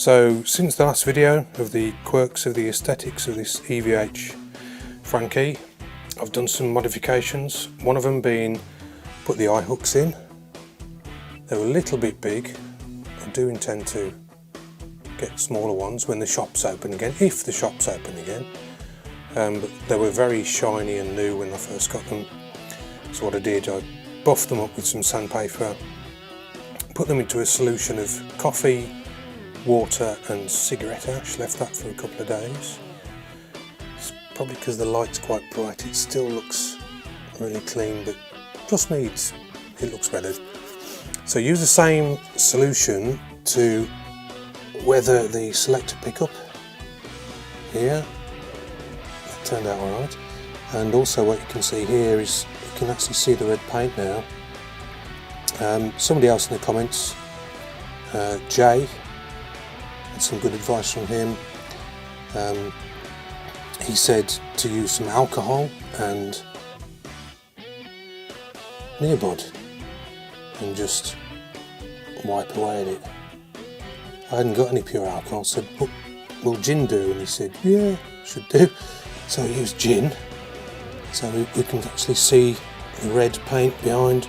So since the last video of the quirks of the aesthetics of this EVH Frankie, I've done some modifications, one of them being put the eye hooks in. They're a little bit big. I do intend to get smaller ones when the shop's open again, if the shop's open again. But they were very shiny and new when I first got them. So what I did, I buffed them up with some sandpaper, put them into a solution of coffee, water and cigarette ash, left that for a couple of days. It's probably because the light's quite bright, it still looks really clean, but trust me, it looks better. So use the same solution to weather the selector pickup here. That turned out alright. And also what you can see here is you can actually see the red paint now. Somebody else in the comments, Jay, had some good advice from him. He said to use some alcohol and Nearbud and just wipe away at it. I hadn't got any pure alcohol, so I said, will gin do? And he said, yeah, should do. So I used gin. So we can actually see the red paint behind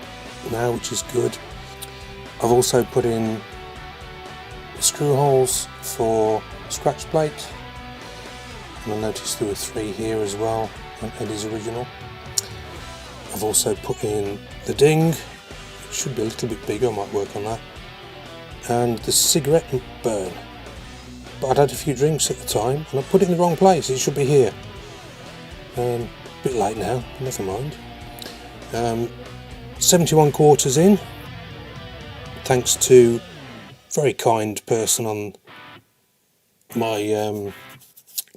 now, which is good. I've also put in screw holes for scratch plate, and I noticed there were 3 here as well on Eddie's original. I've also put in the ding, it should be a little bit bigger, I might work on that, and the cigarette burn. But I'd had a few drinks at the time and I put it in the wrong place, it should be here. A bit late now, never mind. 71 quarters in, thanks to a very kind person on my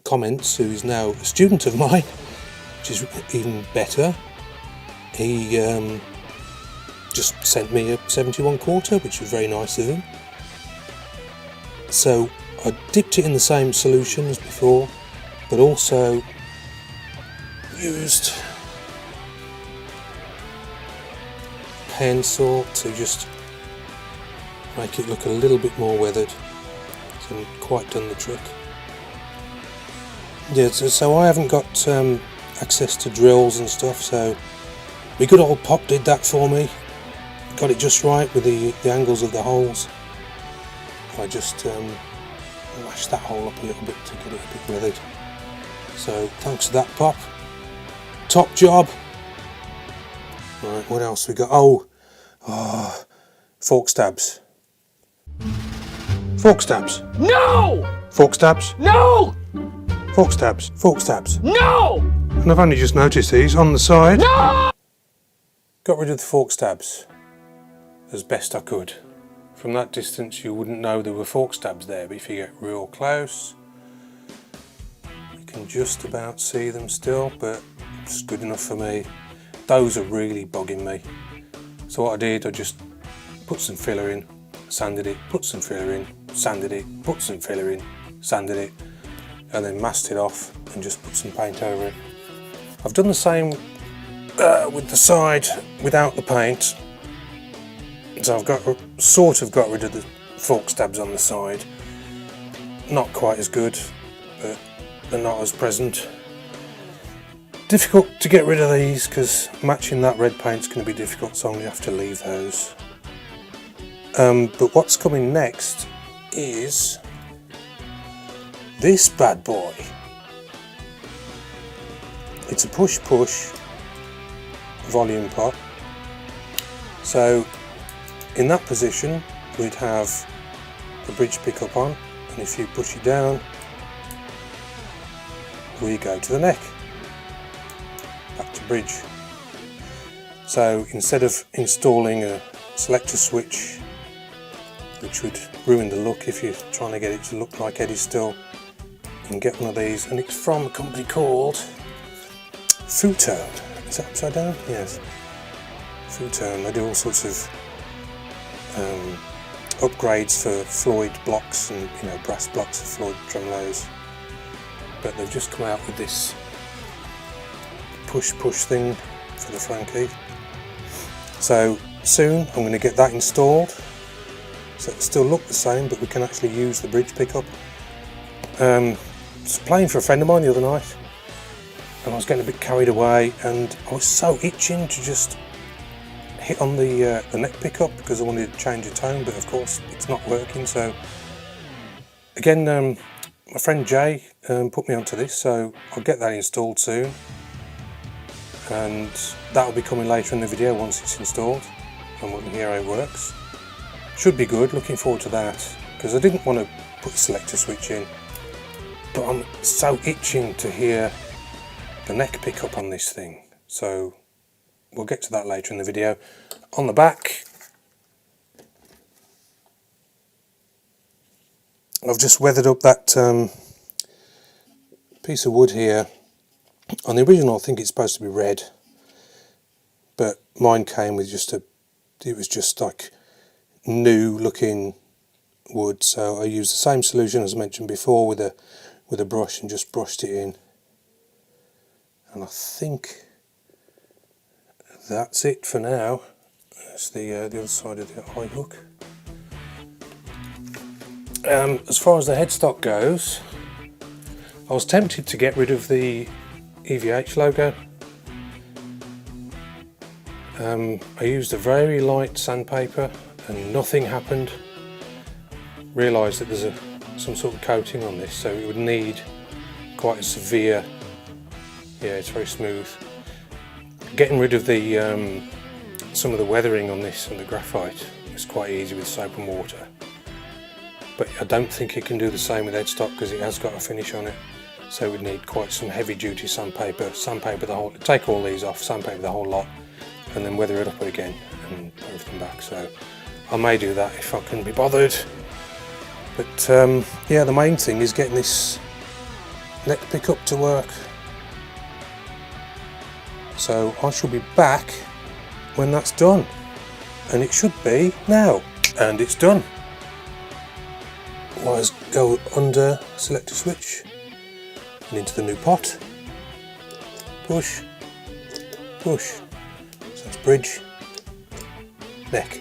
comments who is now a student of mine, which is even better. He just sent me a 71 quarter, which was very nice of him. So I dipped it in the same solution as before, but also used pencil to just make it look a little bit more weathered. It hasn't quite done the trick. Yeah, so I haven't got access to drills and stuff, so my good old Pop did that for me. Got it just right with the angles of the holes. I just mashed that hole up a little bit to get it a bit weathered. So thanks to that, Pop. Top job. Right, what else we got? Oh, fork stabs. Fork stabs. No! Fork stabs. No! Fork stabs. Fork stabs. No! And I've only just noticed these on the side. No! Got rid of the fork stabs as best I could. From that distance you wouldn't know there were fork stabs there, but if you get real close you can just about see them still, but it's good enough for me. Those are really bugging me. So what I did, I just put some filler in, sanded it, put some filler in, sanded it, put some filler in, sanded it, and then masked it off and just put some paint over it. I've done the same with the side without the paint. So I've sort of got rid of the fork stabs on the side. Not quite as good, but they're not as present. Difficult to get rid of these because matching that red paint's going to be difficult, so I'm going to have to leave those. But what's coming next is this bad boy. It's a push-push volume pot. So in that position we'd have the bridge pickup on, and if you push it down we go to the neck, back to bridge. So instead of installing a selector switch, which would ruin the look if you're trying to get it to look like Eddie still, you can get one of these, and it's from a company called Futone. Is that upside down? Yes. Futone. They do all sorts of upgrades for Floyd blocks and brass blocks for Floyd tremolos. But they've just come out with this push thing for the Frankie. So soon I'm going to get that installed. so it still look the same, but we can actually use the bridge pickup. I was playing for a friend of mine the other night, and I was getting a bit carried away, and I was so itching to just hit on the neck pickup because I wanted to change the tone, but of course it's not working. So again, my friend Jay put me onto this, so I'll get that installed soon, and that will be coming later in the video once it's installed and we can hear how it works. Should be good, looking forward to that, because I didn't want to put the selector switch in, but I'm so itching to hear the neck pickup on this thing, so we'll get to that later in the video. On the back, I've just weathered up that piece of wood here. On the original I think it's supposed to be red, but mine came with it was just like new looking wood, so I used the same solution as I mentioned before with a brush and just brushed it in, and I think that's it for now. That's the other side of the eye hook. As far as the headstock goes, I was tempted to get rid of the EVH logo. I used a very light sandpaper and nothing happened. Realised that there's some sort of coating on this, so it would need quite a severe, yeah, it's very smooth. Getting rid of the some of the weathering on this and the graphite is quite easy with soap and water, but I don't think it can do the same with headstock because it has got a finish on it, so it would need quite some heavy duty sandpaper the whole, take all these off, sandpaper the whole lot, and then weather it up again and put everything back. So I may do that if I can be bothered, but yeah, the main thing is getting this neck pickup to work. So I shall be back when that's done, and it should be now, and it's done. Wires go under selector switch and into the new pot. Push, push. So it's bridge, neck.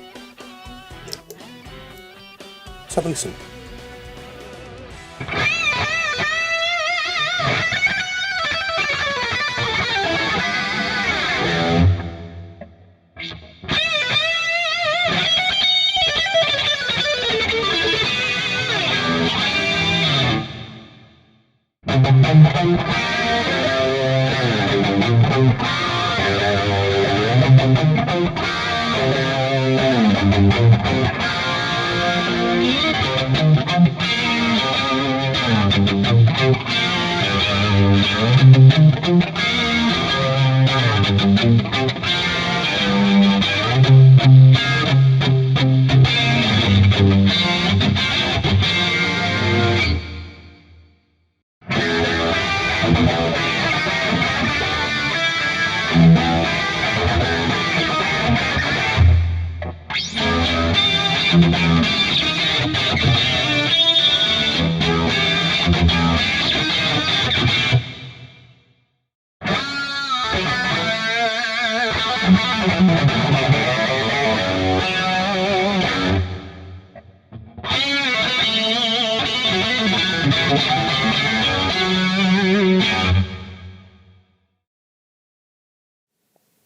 Let's have a listen.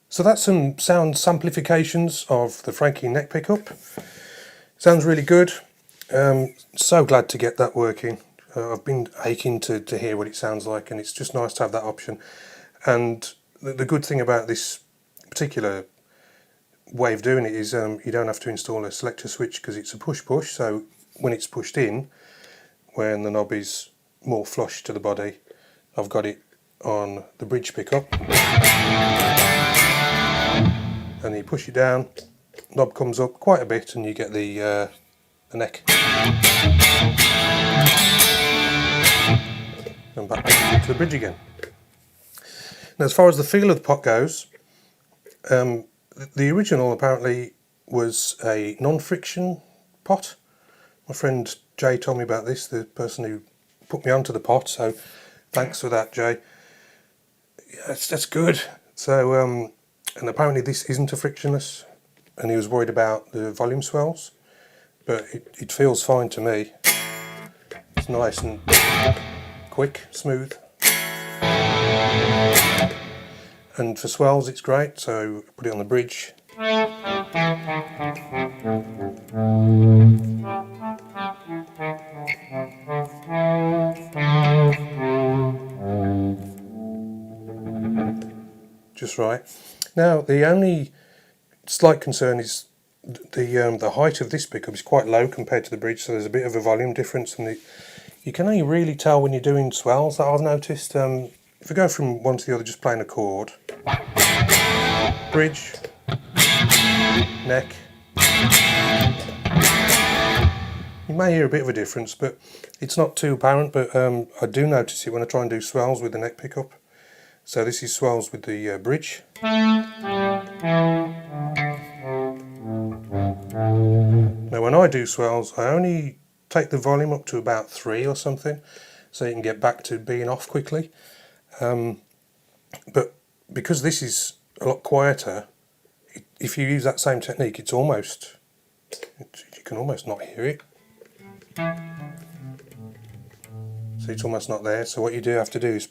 So that's some sound samplifications of the Frankie neck pickup. Sounds really good. So glad to get that working. I've been aching to hear what it sounds like, and it's just nice to have that option. And the good thing about this particular way of doing it is you don't have to install a selector switch because it's a push-push, so when it's pushed in, when the knob is more flush to the body, I've got it on the bridge pickup. And you push it down, knob comes up quite a bit, and you get the neck. And back to the bridge again. Now, as far as the feel of the pot goes, the original apparently was a non-friction pot. My friend Jay told me about this, the person who put me onto the pot, so thanks for that, Jay. Yeah, that's good. So, and apparently this isn't a frictionless, and he was worried about the volume swells. but it feels fine to me. It's nice and quick, smooth. And for swells it's great, so put it on the bridge. Just right. Now the only slight concern is the height of this pickup is quite low compared to the bridge, so there's a bit of a volume difference, and you can only really tell when you're doing swells, that I've noticed. If I go from one to the other just playing a chord, bridge, neck, you may hear a bit of a difference, but it's not too apparent. But I do notice it when I try and do swells with the neck pickup. So this is swells with the bridge. Now when I do swells, I only take the volume up to about 3 or something, so you can get back to being off quickly. But because this is a lot quieter, if you use that same technique, you can almost not hear it. So it's almost not there. So what you do have to do is,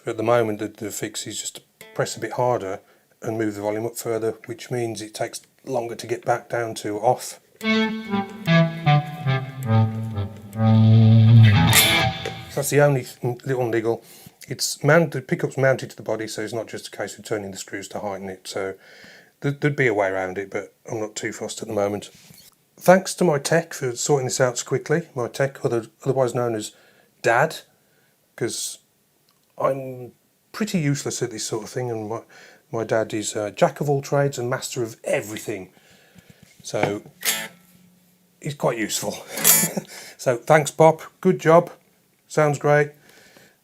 at the moment, the fix is just to press a bit harder and move the volume up further, which means it takes longer to get back down to off. So that's the only little niggle. The pickup's mounted to the body, so it's not just a case of turning the screws to heighten it. So there'd be a way around it, but I'm not too fussed at the moment. Thanks to my tech for sorting this out so quickly. My tech, otherwise known as Dad, because I'm pretty useless at this sort of thing, and my dad is a jack of all trades and master of everything. So he's quite useful. So thanks, Bob. Good job. Sounds great.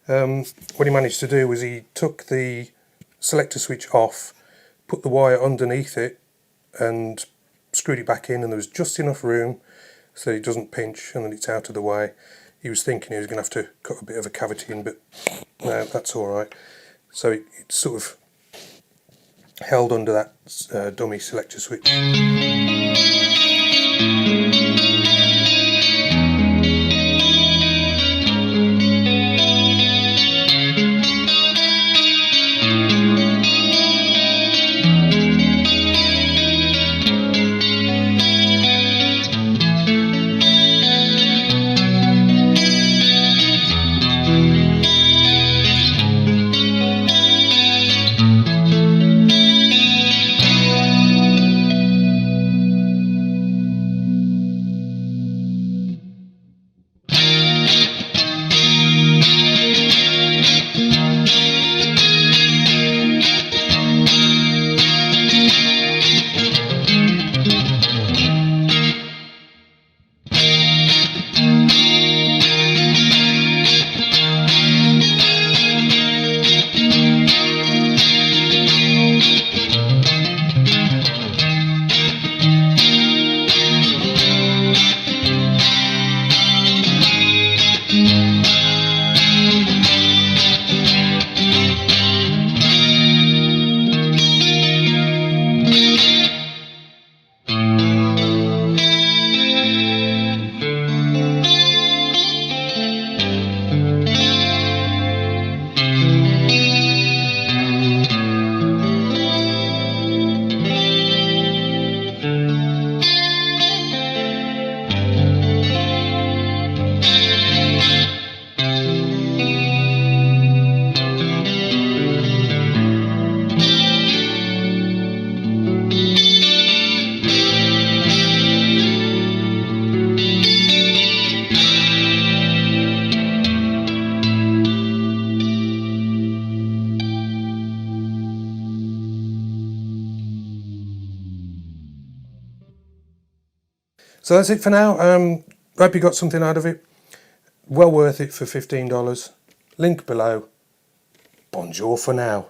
What he managed to do was he took the selector switch off, put the wire underneath it and screwed it back in, and there was just enough room so it doesn't pinch and then it's out of the way. He was thinking he was going to have to cut a bit of a cavity in, but no, that's alright. So it's sort of held under that dummy selector switch. So that's it for now. Hope you got something out of it. Well worth it for $15. Link below. Bonjour for now.